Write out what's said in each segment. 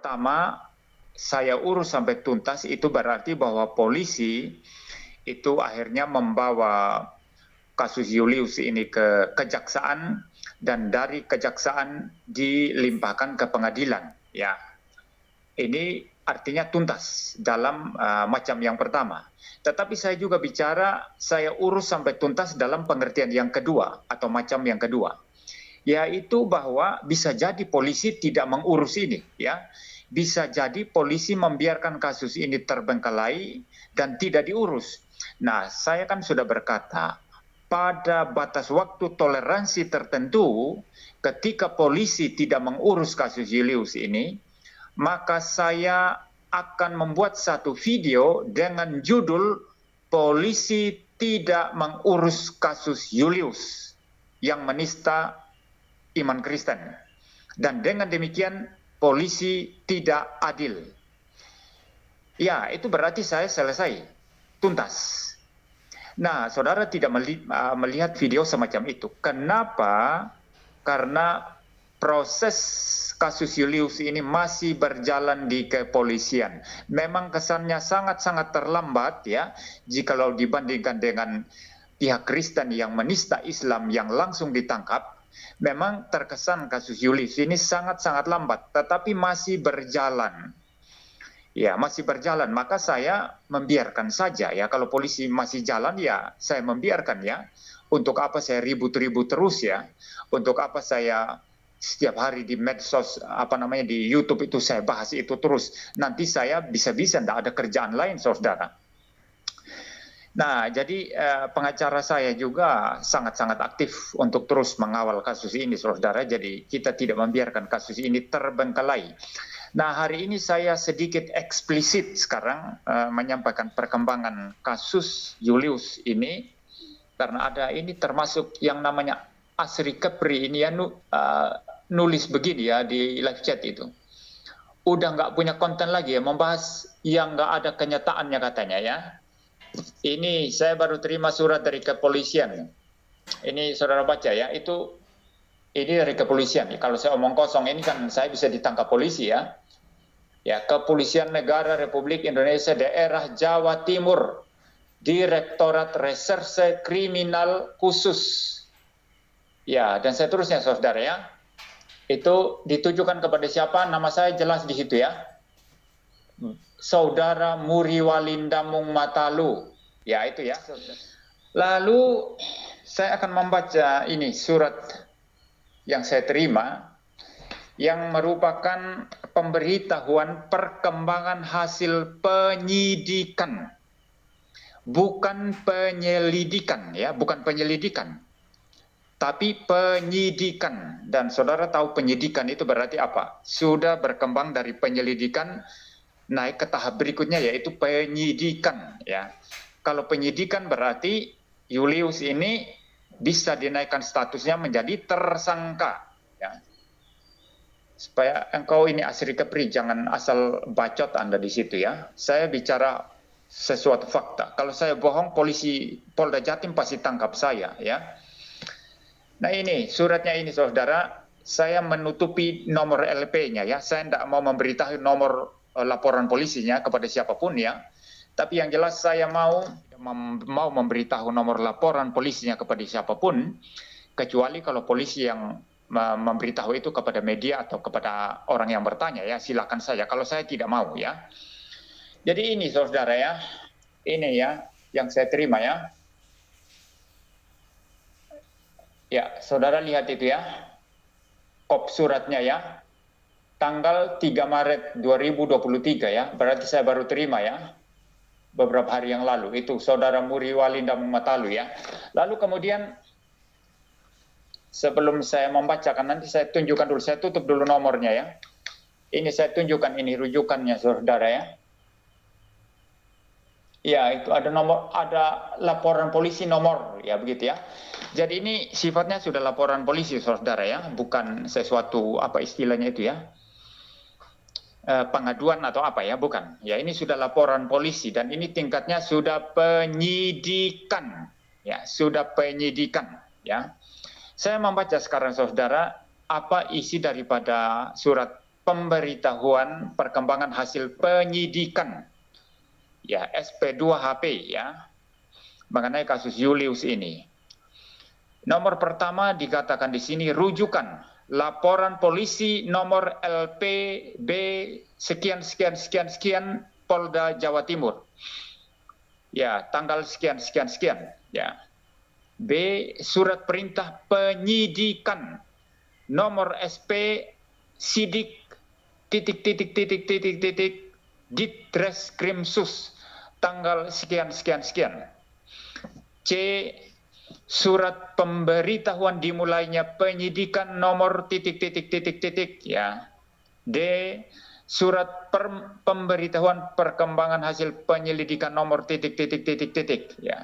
pertama saya urus sampai tuntas, itu berarti bahwa polisi itu akhirnya membawa kasus Julius ini ke kejaksaan, dan dari kejaksaan dilimpahkan ke pengadilan. Ya, ini artinya tuntas dalam macam yang pertama. Tetapi saya juga bicara, saya urus sampai tuntas dalam pengertian yang kedua atau macam yang kedua, yaitu bahwa bisa jadi polisi tidak mengurus ini, ya. Bisa jadi polisi membiarkan kasus ini terbengkalai dan tidak diurus. Nah, saya kan sudah berkata, pada batas waktu toleransi tertentu, ketika polisi tidak mengurus kasus Julius ini, maka saya akan membuat satu video dengan judul "Polisi Tidak Mengurus Kasus Julius yang Menista Iman Kristen." Dan dengan demikian, polisi tidak adil. Ya, itu berarti saya selesai, tuntas. Nah, saudara tidak melihat video semacam itu. Kenapa? Karena proses kasus Julius ini masih berjalan di kepolisian. Memang kesannya sangat-sangat terlambat, ya, jikalau dibandingkan dengan pihak Kristen yang menista Islam yang langsung ditangkap. Memang terkesan kasus Julius ini sangat-sangat lambat, tetapi masih berjalan. Ya, masih berjalan, maka saya membiarkan saja, ya. Kalau polisi masih jalan, ya saya membiarkan, ya. Untuk apa saya ribut-ribut terus, ya? Untuk apa saya setiap hari di medsos, di YouTube itu saya bahas itu terus? Nanti saya bisa-bisa tidak ada kerjaan lain, saudara. Nah, jadi pengacara saya juga sangat-sangat aktif untuk terus mengawal kasus ini, saudara. Jadi kita tidak membiarkan kasus ini terbengkalai. Nah, hari ini saya sedikit eksplisit sekarang menyampaikan perkembangan kasus Julius ini, karena ada ini termasuk yang namanya Asri Kepri ini, ya, nulis begini, ya, di live chat itu. Udah nggak punya konten lagi, ya, membahas yang nggak ada kenyataannya katanya, ya. Ini saya baru terima surat dari kepolisian. Ini saudara baca, ya, ini dari kepolisian. Kalau saya omong kosong ini kan saya bisa ditangkap polisi, ya. Ya, Kepolisian Negara Republik Indonesia Daerah Jawa Timur, Direktorat Reserse Kriminal Khusus. Ya, dan seterusnya, saudara, ya. Itu ditujukan kepada siapa? Nama saya jelas di situ, ya. Saudara Muriwalindamung Matalu. Ya, itu, ya. Lalu saya akan membaca ini surat yang saya terima, yang merupakan pemberitahuan perkembangan hasil penyidikan, bukan penyelidikan, ya, bukan penyelidikan, tapi penyidikan. Dan saudara tahu penyidikan itu berarti apa? Sudah berkembang dari penyelidikan naik ke tahap berikutnya, yaitu penyidikan, ya. Kalau penyidikan berarti Julius ini bisa dinaikkan statusnya menjadi tersangka, ya. Supaya engkau ini Asri Kepri jangan asal bacot Anda di situ, ya. Saya bicara sesuatu fakta. Kalau saya bohong, polisi Polda Jatim pasti tangkap saya, ya. Nah, ini suratnya ini, saudara. Saya menutupi nomor LP-nya, ya. Saya tidak mau memberitahu nomor laporan polisinya kepada siapapun, ya. Tapi yang jelas saya mau memberitahu nomor laporan polisinya kepada siapapun, kecuali kalau polisi yang memberitahu itu kepada media atau kepada orang yang bertanya, ya, silakan saja. Kalau saya tidak mau, ya. Jadi ini, saudara, ya, ini, ya, yang saya terima, ya. Ya, saudara lihat itu, ya, kop suratnya, ya, tanggal 3 Maret 2023, ya, berarti saya baru terima, ya, beberapa hari yang lalu. Itu saudara Muriwalindamung Matalu, ya. Lalu kemudian sebelum saya membacakan, nanti saya tunjukkan dulu, saya tutup dulu nomornya, ya. Ini saya tunjukkan, ini rujukannya, saudara, ya. Ya, itu ada nomor, ada laporan polisi nomor, ya, begitu, ya. Jadi ini sifatnya sudah laporan polisi, saudara, ya, bukan sesuatu apa istilahnya itu, ya, pengaduan atau apa, ya, bukan. Ya, ini sudah laporan polisi dan ini tingkatnya sudah penyidikan, ya, sudah penyidikan, ya. Saya membaca sekarang, saudara, apa isi daripada surat pemberitahuan perkembangan hasil penyidikan, ya SP2HP ya, mengenai kasus Julius ini. Nomor pertama dikatakan di sini rujukan laporan polisi nomor LPB sekian sekian sekian sekian Polda Jawa Timur. Ya, tanggal sekian sekian sekian ya. B, surat perintah penyidikan nomor SP Sidik Ditreskrimsus tanggal sekian sekian sekian. C, surat pemberitahuan dimulainya penyidikan nomor ya. D, surat pemberitahuan perkembangan hasil penyelidikan nomor ya.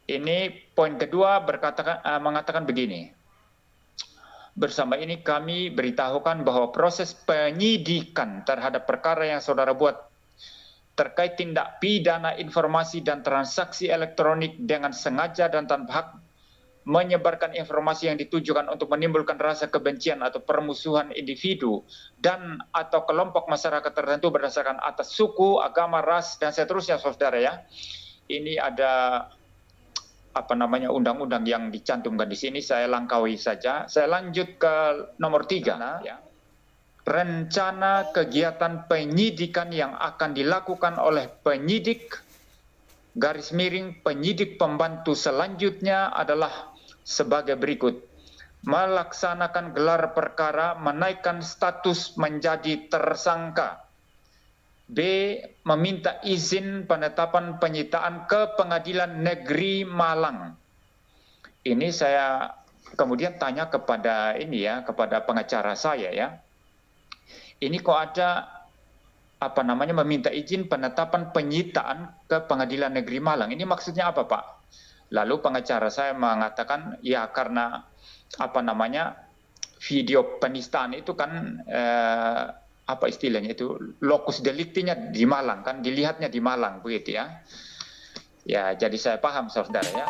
Ini poin kedua mengatakan begini. Bersama ini kami beritahukan bahwa proses penyidikan terhadap perkara yang saudara buat terkait tindak pidana informasi dan transaksi elektronik dengan sengaja dan tanpa hak menyebarkan informasi yang ditujukan untuk menimbulkan rasa kebencian atau permusuhan individu dan atau kelompok masyarakat tertentu berdasarkan atas suku, agama, ras, dan seterusnya, saudara ya. Ini ada undang-undang yang dicantumkan di sini, saya langkaui saja. Saya lanjut ke nomor 3 ya. Rencana kegiatan penyidikan yang akan dilakukan oleh penyidik penyidik pembantu selanjutnya adalah sebagai berikut. Melaksanakan gelar perkara, menaikkan status menjadi tersangka. B, meminta izin penetapan penyitaan ke Pengadilan Negeri Malang. Ini saya kemudian tanya kepada kepada pengacara saya ya. Ini kok ada meminta izin penetapan penyitaan ke Pengadilan Negeri Malang. Ini maksudnya apa, Pak? Lalu pengacara saya mengatakan ya karena video penistaan itu kan istilahnya itu lokus deliktinya di Malang kan, dilihatnya di Malang begitu ya. Ya, jadi saya paham saudara ya.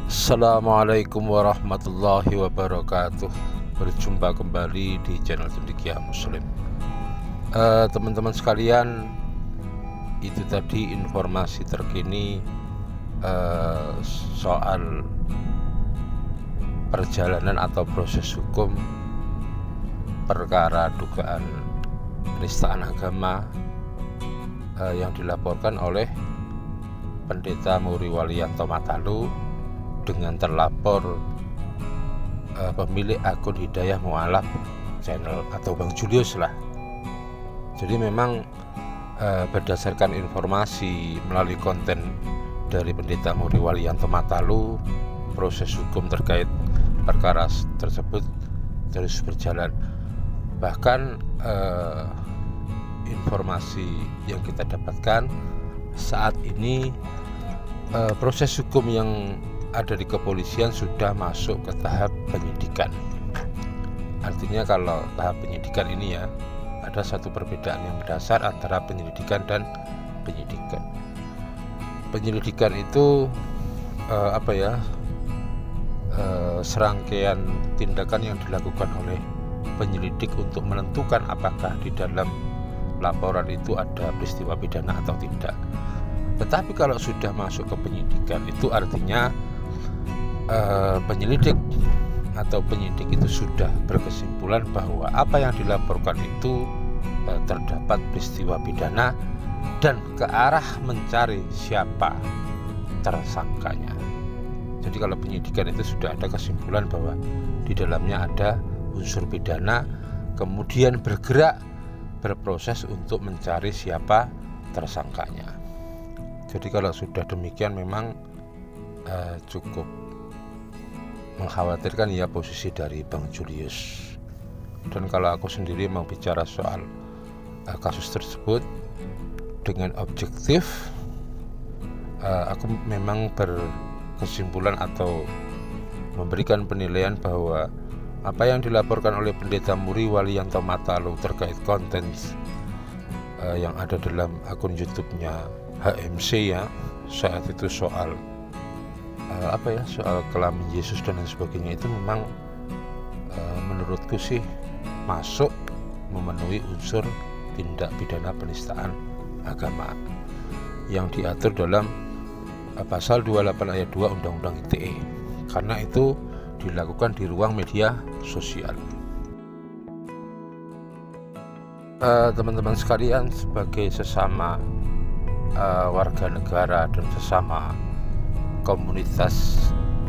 Assalamualaikum warahmatullahi wabarakatuh. Berjumpa kembali di channel Cendekia Muslim. Teman-teman sekalian, itu tadi informasi terkini soal perjalanan atau proses hukum perkara dugaan penistaan agama yang dilaporkan oleh Pendeta Muri Walianto Matalu dengan terlapor pemilik akun Hidayah Mualaf channel atau Bang Julius lah. Jadi memang berdasarkan informasi melalui konten dari Pendeta Muri Walianto Matalu, proses hukum terkait perkara tersebut terus berjalan. Bahkan informasi yang kita dapatkan saat ini proses hukum yang ada di kepolisian sudah masuk ke tahap penyidikan. Artinya kalau tahap penyidikan ini ya ada satu perbedaan yang mendasar antara penyelidikan dan penyidikan. Penyelidikan itu serangkaian tindakan yang dilakukan oleh penyelidik untuk menentukan apakah di dalam laporan itu ada peristiwa pidana atau tidak. Tetapi kalau sudah masuk ke penyidikan itu artinya penyelidik atau penyidik itu sudah berkesimpulan bahwa apa yang dilaporkan itu terdapat peristiwa pidana dan ke arah mencari siapa tersangkanya. Jadi kalau penyidikan itu sudah ada kesimpulan bahwa di dalamnya ada unsur pidana, kemudian berproses untuk mencari siapa tersangkanya. Jadi kalau sudah demikian memang cukup mengkhawatirkan ya posisi dari Bang Julius. Dan kalau aku sendiri mau bicara soal kasus tersebut dengan objektif, aku memang berkesimpulan atau memberikan penilaian bahwa Apa yang dilaporkan oleh Pendeta Muri Walianto Matalu terkait konten yang ada dalam akun YouTube-nya HMC ya, saat itu soal soal kelamin Yesus dan lain sebagainya, itu memang menurutku sih masuk memenuhi unsur tindak pidana penistaan agama yang diatur dalam pasal 28 ayat 2 Undang-Undang ITE, karena itu dilakukan di ruang media sosial. Teman-teman sekalian, sebagai sesama warga negara dan sesama komunitas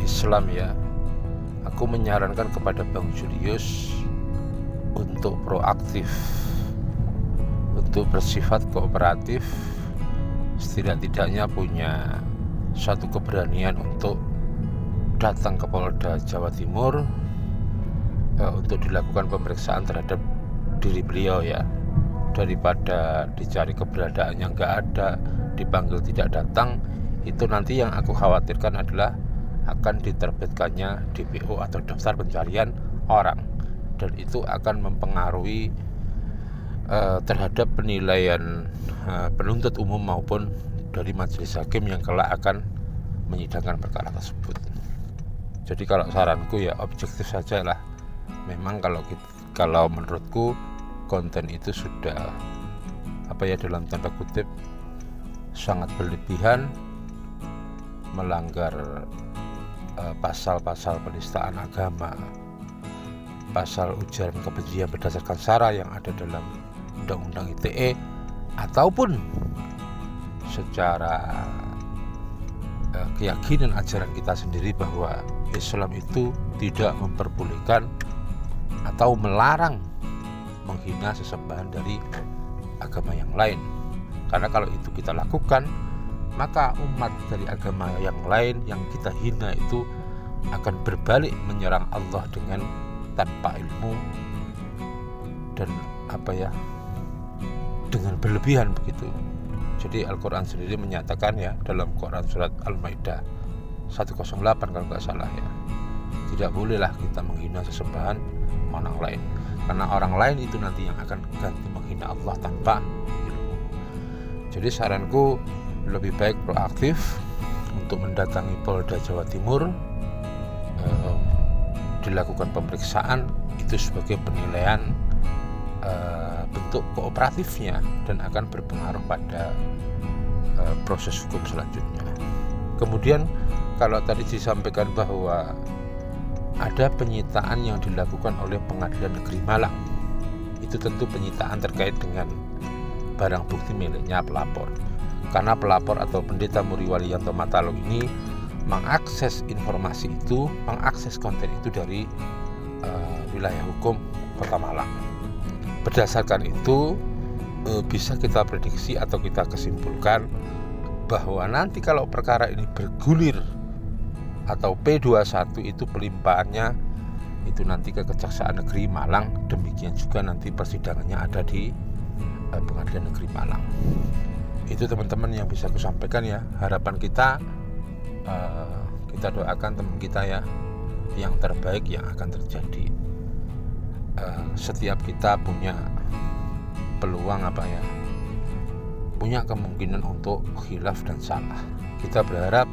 Islam ya, aku menyarankan kepada Bang Julius untuk proaktif, untuk bersifat kooperatif, setidak-tidaknya punya satu keberanian untuk datang ke Polda Jawa Timur untuk dilakukan pemeriksaan terhadap diri beliau ya, daripada dicari keberadaannya nggak ada, dipanggil tidak datang. Itu nanti yang aku khawatirkan adalah akan diterbitkannya DPO atau daftar pencarian orang, dan itu akan mempengaruhi terhadap penilaian penuntut umum maupun dari majelis hakim yang kelak akan menyidangkan perkara tersebut. Jadi kalau saranku ya objektif saja lah. Memang kalau menurutku konten itu sudah dalam tanda kutip sangat berlebihan, melanggar pasal-pasal penistaan agama, pasal ujaran kebencian berdasarkan sara yang ada dalam Undang-Undang ITE, ataupun secara keyakinan ajaran kita sendiri bahwa Islam itu tidak memperbolehkan atau melarang menghina sesembahan dari agama yang lain. Karena kalau itu kita lakukan, maka umat dari agama yang lain yang kita hina itu akan berbalik menyerang Allah dengan tanpa ilmu dan dengan berlebihan begitu. Jadi Al-Quran sendiri menyatakan ya, dalam Quran surat Al-Maidah 108 kalau nggak salah ya, tidak bolehlah kita menghina sesembahan orang lain, karena orang lain itu nanti yang akan ganti menghina Allah tanpa ilmu. Jadi saranku lebih baik proaktif untuk mendatangi Polda Jawa Timur, dilakukan pemeriksaan, itu sebagai penilaian bentuk kooperatifnya dan akan berpengaruh pada proses hukum selanjutnya. Kemudian kalau tadi disampaikan bahwa ada penyitaan yang dilakukan oleh Pengadilan Negeri Malang, itu tentu penyitaan terkait dengan barang bukti miliknya pelapor, karena pelapor atau Pendeta Muri Walianto Matalu ini mengakses informasi itu, mengakses konten itu dari wilayah hukum Kota Malang. Berdasarkan itu bisa kita prediksi atau kita kesimpulkan bahwa nanti kalau perkara ini bergulir atau P21 itu pelimpahannya itu nanti ke Kejaksaan Negeri Malang, demikian juga nanti persidangannya ada di Pengadilan Negeri Malang. Itu teman-teman yang bisa aku sampaikan ya. Harapan kita doakan teman kita ya yang terbaik yang akan terjadi. Setiap kita punya peluang punya kemungkinan untuk khilaf dan salah. Kita berharap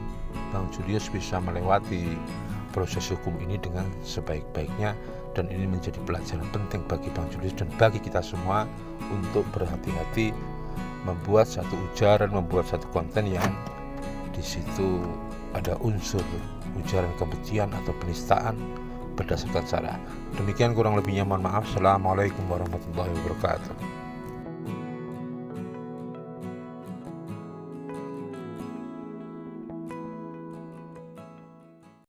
Bang Julius bisa melewati proses hukum ini dengan sebaik-baiknya, dan ini menjadi pelajaran penting bagi Bang Julius dan bagi kita semua untuk berhati-hati membuat satu ujaran, membuat satu konten yang di situ ada unsur ujaran kebencian atau penistaan berdasarkan sara. Demikian kurang lebihnya, mohon maaf. Assalamualaikum warahmatullahi wabarakatuh.